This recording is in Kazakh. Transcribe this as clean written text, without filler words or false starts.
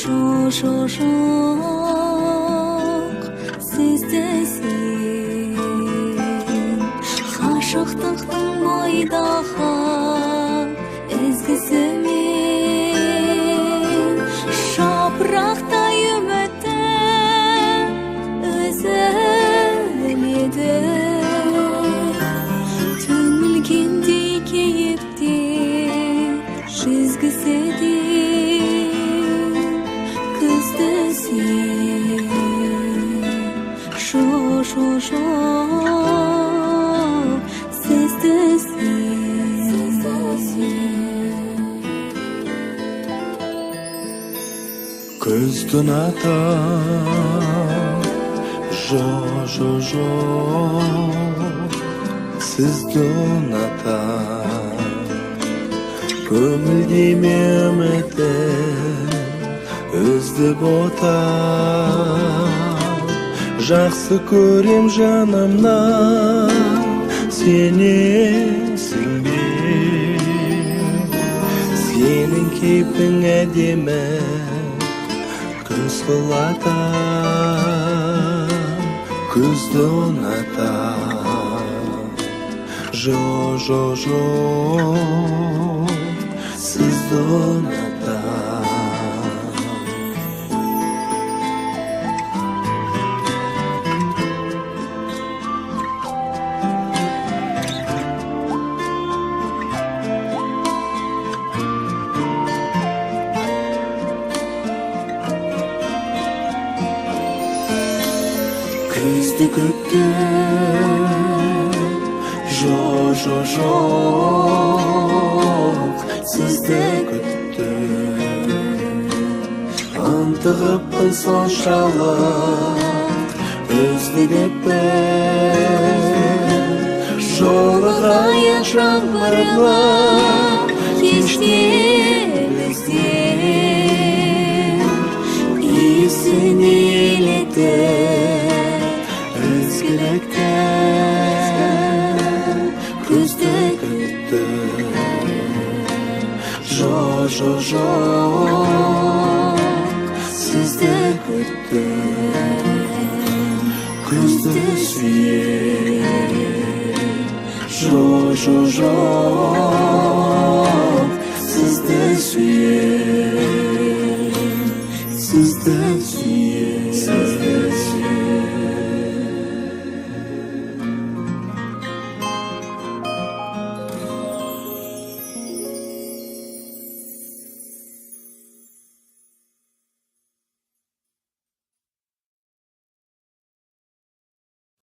Жо-жо-жоқ сіздесін ғашықтықтың бойдағы ізгісімен жапырақтай үмітім үзіледі төнілгендей кейіпте жүзгісі де күзді сен жо-жо-жоқ сіздесін Күзді ұнатам жо-жо-жоқ сізді ұнатам көңілдеме үмітім үздіп отам жақсы көрем жанымнан сенесің бе сенің кейпің әдемі күз қылатам күзді ұнатам жо-жо-жоқ сізді ұнатам Күзді күттім жо-жо-жоқ сізді күттім ынтығыппын соншалық үздігіппін жолығайын жаңбырлы кеште біздер иісіне елітіп ізгіліктен күзді күттім жо-жо-жоқ сізді күттім күзді сүйем жо-жо-жоқ сізді сүйем сізді сүйем